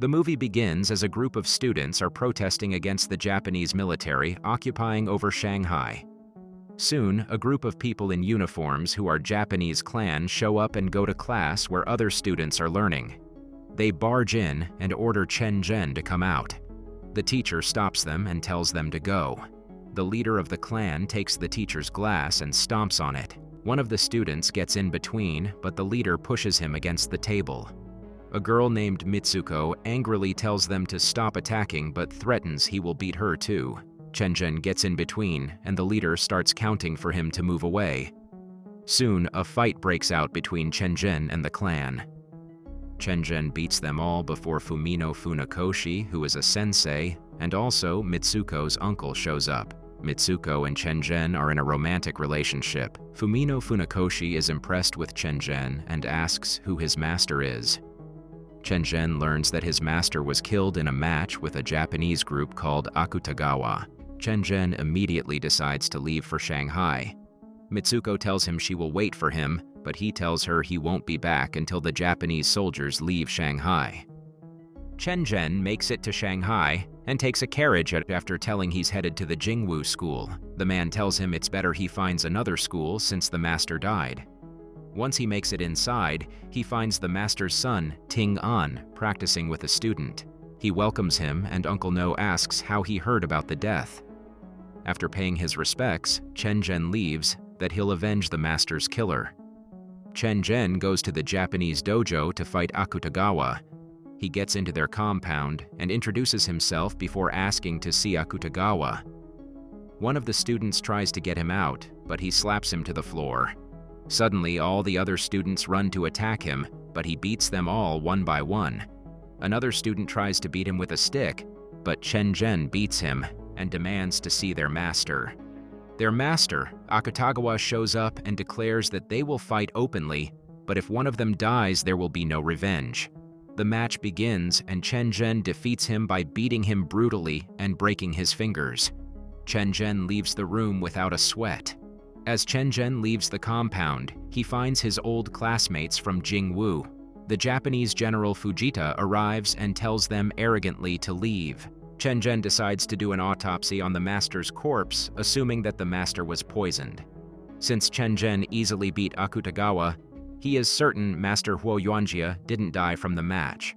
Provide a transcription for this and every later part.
The movie begins as a group of students are protesting against the Japanese military occupying over Shanghai. Soon, a group of people in uniforms who are Japanese clan show up and go to class where other students are learning. They barge in and order Chen Zhen to come out. The teacher stops them and tells them to go. The leader of the clan takes the teacher's glass and stomps on it. One of the students gets in between, but the leader pushes him against the table. A girl named Mitsuko angrily tells them to stop attacking but threatens he will beat her too. Chen Zhen gets in between, and the leader starts counting for him to move away. Soon, a fight breaks out between Chen Zhen and the clan. Chen Zhen beats them all before Fumino Funakoshi, who is a sensei, and also Mitsuko's uncle shows up. Mitsuko and Chen Zhen are in a romantic relationship. Fumino Funakoshi is impressed with Chen Zhen and asks who his master is. Chen Zhen learns that his master was killed in a match with a Japanese group called Akutagawa. Chen Zhen immediately decides to leave for Shanghai. Mitsuko tells him she will wait for him, but he tells her he won't be back until the Japanese soldiers leave Shanghai. Chen Zhen makes it to Shanghai and takes a carriage after telling he's headed to the Jingwu school. The man tells him it's better he finds another school since the master died. Once he makes it inside, he finds the master's son, Ting An, practicing with a student. He welcomes him and Uncle No asks how he heard about the death. After paying his respects, Chen Zhen leaves that he'll avenge the master's killer. Chen Zhen goes to the Japanese dojo to fight Akutagawa. He gets into their compound and introduces himself before asking to see Akutagawa. One of the students tries to get him out, but he slaps him to the floor. Suddenly, all the other students run to attack him, but he beats them all one by one. Another student tries to beat him with a stick, but Chen Zhen beats him and demands to see their master. Their master, Akutagawa, shows up and declares that they will fight openly, but if one of them dies, there will be no revenge. The match begins and Chen Zhen defeats him by beating him brutally and breaking his fingers. Chen Zhen leaves the room without a sweat. As Chen Zhen leaves the compound, he finds his old classmates from Jingwu. The Japanese General Fujita arrives and tells them arrogantly to leave. Chen Zhen decides to do an autopsy on the master's corpse, assuming that the master was poisoned. Since Chen Zhen easily beat Akutagawa, he is certain Master Huo Yuanjia didn't die from the match.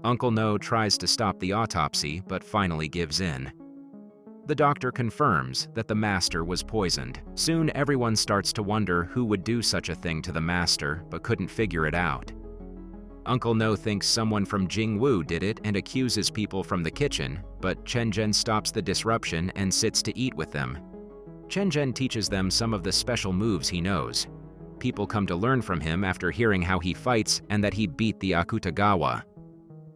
Uncle No tries to stop the autopsy, but finally gives in. The doctor confirms that the master was poisoned. Soon everyone starts to wonder who would do such a thing to the master, but couldn't figure it out. Uncle No thinks someone from Jingwu did it and accuses people from the kitchen, but Chen Zhen stops the disruption and sits to eat with them. Chen Zhen teaches them some of the special moves he knows. People come to learn from him after hearing how he fights and that he beat the Akutagawa.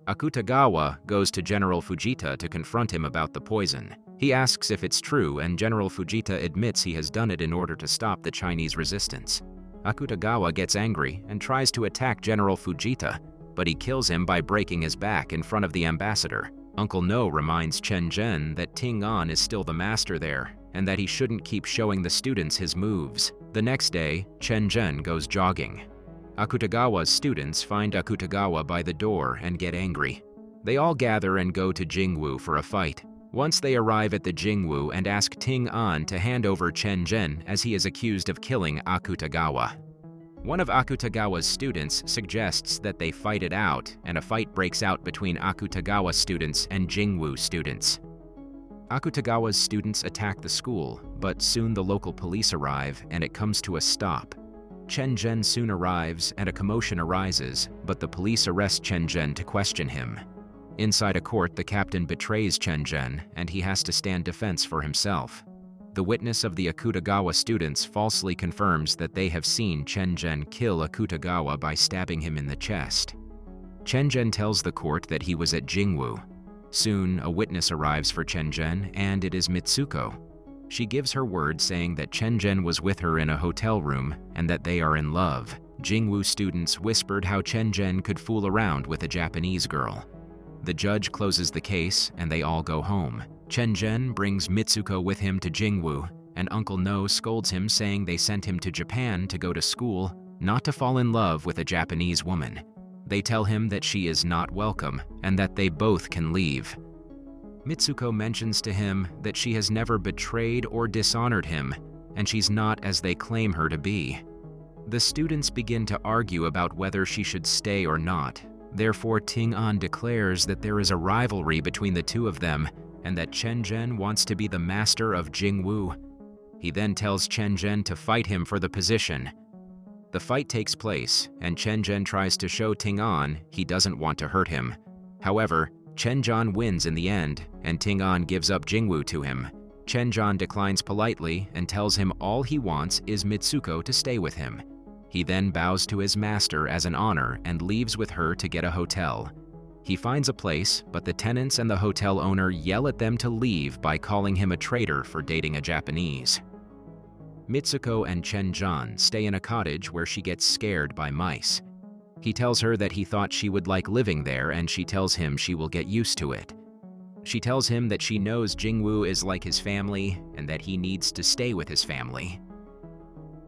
Akutagawa goes to General Fujita to confront him about the poison. He asks if it's true, and General Fujita admits he has done it in order to stop the Chinese resistance. Akutagawa gets angry and tries to attack General Fujita, but he kills him by breaking his back in front of the ambassador. Uncle No reminds Chen Zhen that Ting An is still the master there, and that he shouldn't keep showing the students his moves. The next day, Chen Zhen goes jogging. Akutagawa's students find Akutagawa by the door and get angry. They all gather and go to Jingwu for a fight. Once they arrive at the Jingwu and ask Ting An to hand over Chen Zhen as he is accused of killing Akutagawa. One of Akutagawa's students suggests that they fight it out, and a fight breaks out between Akutagawa students and Jingwu students. Akutagawa's students attack the school, but soon the local police arrive and it comes to a stop. Chen Zhen soon arrives and a commotion arises, but the police arrest Chen Zhen to question him. Inside a court, the captain betrays Chen Zhen, and he has to stand defense for himself. The witness of the Akutagawa students falsely confirms that they have seen Chen Zhen kill Akutagawa by stabbing him in the chest. Chen Zhen tells the court that he was at Jingwu. Soon, a witness arrives for Chen Zhen, and it is Mitsuko. She gives her word saying that Chen Zhen was with her in a hotel room and that they are in love. Jingwu students whispered how Chen Zhen could fool around with a Japanese girl. The judge closes the case and they all go home. Chen Zhen brings Mitsuko with him to Jingwu, and Uncle No scolds him saying they sent him to Japan to go to school, not to fall in love with a Japanese woman. They tell him that she is not welcome and that they both can leave. Mitsuko mentions to him that she has never betrayed or dishonored him, and she's not as they claim her to be. The students begin to argue about whether she should stay or not. Therefore, Ting-an declares that there is a rivalry between the two of them and that Chen Zhen wants to be the master of Jingwu. He then tells Chen Zhen to fight him for the position. The fight takes place, and Chen Zhen tries to show Ting-an he doesn't want to hurt him. However, Chen Zhen wins in the end, and Ting-an gives up Jingwu to him. Chen Zhen declines politely and tells him all he wants is Mitsuko to stay with him. He then bows to his master as an honor and leaves with her to get a hotel. He finds a place, but the tenants and the hotel owner yell at them to leave by calling him a traitor for dating a Japanese. Mitsuko and Chen Zhen stay in a cottage where she gets scared by mice. He tells her that he thought she would like living there, and she tells him she will get used to it. She tells him that she knows Jingwu is like his family and that he needs to stay with his family.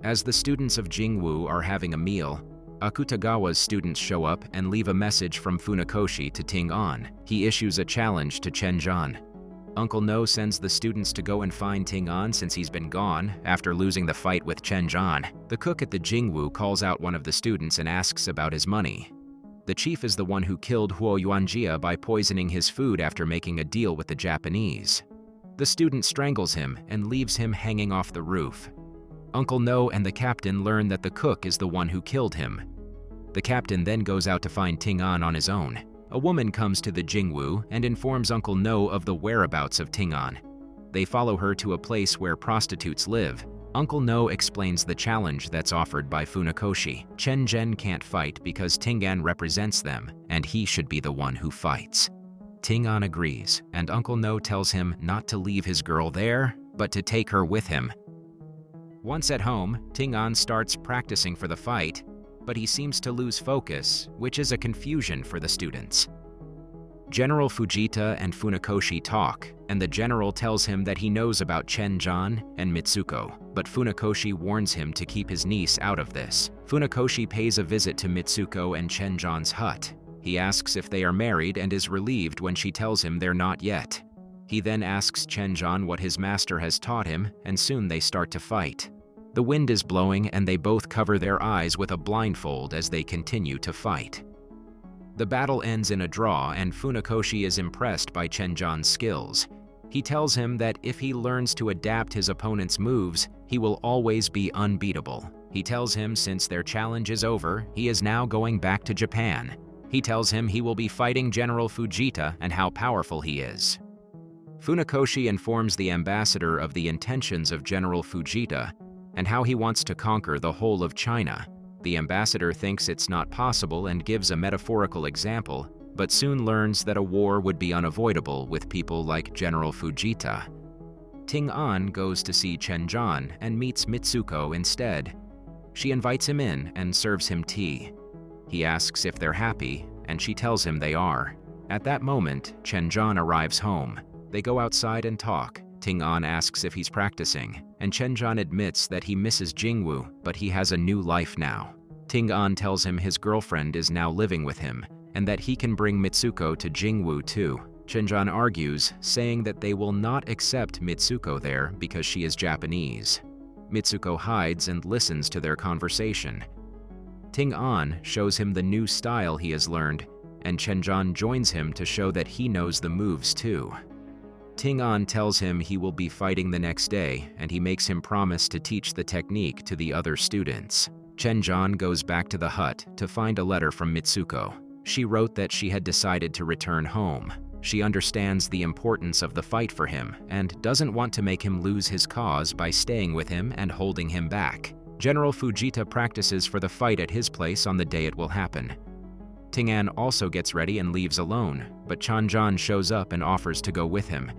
As the students of Jingwu are having a meal, Akutagawa's students show up and leave a message from Funakoshi to Ting-an. He issues a challenge to Chen Zhen. Uncle No sends the students to go and find Ting-an since he's been gone after losing the fight with Chen Zhen. The cook at the Jingwu calls out one of the students and asks about his money. The chief is the one who killed Huo Yuanjia by poisoning his food after making a deal with the Japanese. The student strangles him and leaves him hanging off the roof. Uncle No and the captain learn that the cook is the one who killed him. The captain then goes out to find Ting-an on his own. A woman comes to the Jingwu and informs Uncle No of the whereabouts of Ting-an. They follow her to a place where prostitutes live. Uncle No explains the challenge that's offered by Funakoshi. Chen Zhen can't fight because Ting-an represents them, and he should be the one who fights. Ting-an agrees, and Uncle No tells him not to leave his girl there, but to take her with him. Once at home, Ting-an starts practicing for the fight, but he seems to lose focus, which is a confusion for the students. General Fujita and Funakoshi talk, and the general tells him that he knows about Chen Zhen and Mitsuko, but Funakoshi warns him to keep his niece out of this. Funakoshi pays a visit to Mitsuko and Chen Zhen's hut. He asks if they are married and is relieved when she tells him they're not yet. He then asks Chen Zhen what his master has taught him, and soon they start to fight. The wind is blowing and they both cover their eyes with a blindfold as they continue to fight. The battle ends in a draw and Funakoshi is impressed by Chen Zhen's skills. He tells him that if he learns to adapt his opponent's moves, he will always be unbeatable. He tells him since their challenge is over, he is now going back to Japan. He tells him he will be fighting General Fujita and how powerful he is. Funakoshi informs the ambassador of the intentions of General Fujita and how he wants to conquer the whole of China. The ambassador thinks it's not possible and gives a metaphorical example, but soon learns that a war would be unavoidable with people like General Fujita. Ting-an goes to see Chen Zhen and meets Mitsuko instead. She invites him in and serves him tea. He asks if they're happy, and she tells him they are. At that moment, Chen Zhen arrives home. They go outside and talk. Ting-an asks if he's practicing, and Chen Zhen admits that he misses Jingwu, but he has a new life now. Ting-an tells him his girlfriend is now living with him, and that he can bring Mitsuko to Jingwu too. Chen Zhen argues, saying that they will not accept Mitsuko there because she is Japanese. Mitsuko hides and listens to their conversation. Ting-an shows him the new style he has learned, and Chen Zhen joins him to show that he knows the moves too. Ting-an tells him he will be fighting the next day, and he makes him promise to teach the technique to the other students. Chen Zhen goes back to the hut to find a letter from Mitsuko. She wrote that she had decided to return home. She understands the importance of the fight for him and doesn't want to make him lose his cause by staying with him and holding him back. General Fujita practices for the fight at his place on the day it will happen. Ting-an also gets ready and leaves alone, but Chen Zhen shows up and offers to go with him.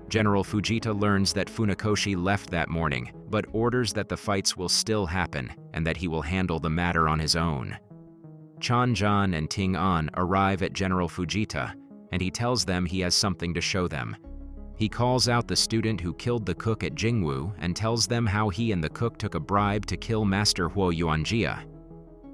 General Fujita learns that Funakoshi left that morning, but orders that the fights will still happen and that he will handle the matter on his own. Chen Zhen and Ting-an arrive at General Fujita, and he tells them he has something to show them. He calls out the student who killed the cook at Jingwu and tells them how he and the cook took a bribe to kill Master Huo Yuanjia.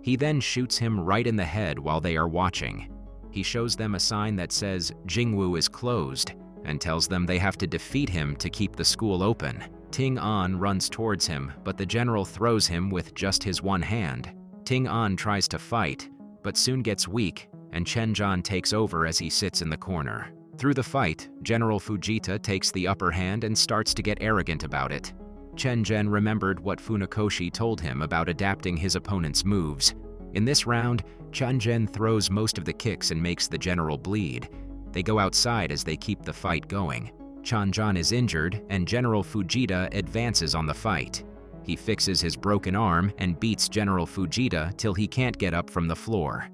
He then shoots him right in the head while they are watching. He shows them a sign that says Jingwu is closed and tells them they have to defeat him to keep the school open. Ting An runs towards him, but the general throws him with just his one hand. Ting An tries to fight, but soon gets weak, and Chen Zhan takes over as he sits in the corner. Through the fight, General Fujita takes the upper hand and starts to get arrogant about it. Chen Zhen remembered what Funakoshi told him about adapting his opponent's moves. In this round, Chen Zhen throws most of the kicks and makes the general bleed. They go outside as they keep the fight going. Chen Zhen is injured, and General Fujita advances on the fight. He fixes his broken arm and beats General Fujita till he can't get up from the floor.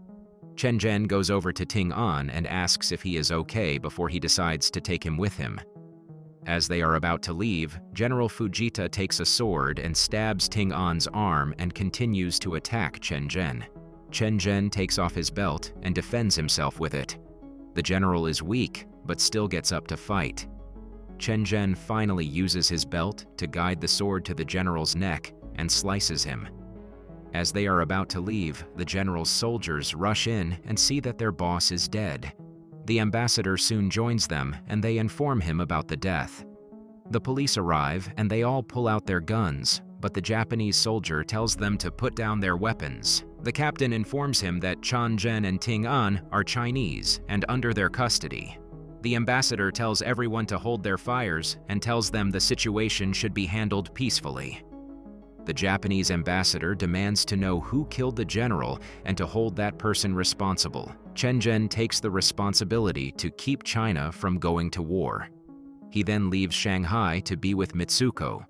Chen Zhen goes over to Ting An and asks if he is okay before he decides to take him with him. As they are about to leave, General Fujita takes a sword and stabs Ting An's arm and continues to attack Chen Zhen. Chen Zhen takes off his belt and defends himself with it. The general is weak, but still gets up to fight. Chen Zhen finally uses his belt to guide the sword to the general's neck and slices him. As they are about to leave, the general's soldiers rush in and see that their boss is dead. The ambassador soon joins them, and they inform him about the death. The police arrive, and they all pull out their guns, but the Japanese soldier tells them to put down their weapons. The captain informs him that Chen Zhen and Ting An are Chinese and under their custody. The ambassador tells everyone to hold their fires and tells them the situation should be handled peacefully. The Japanese ambassador demands to know who killed the general and to hold that person responsible. Chen Zhen takes the responsibility to keep China from going to war. He then leaves Shanghai to be with Mitsuko,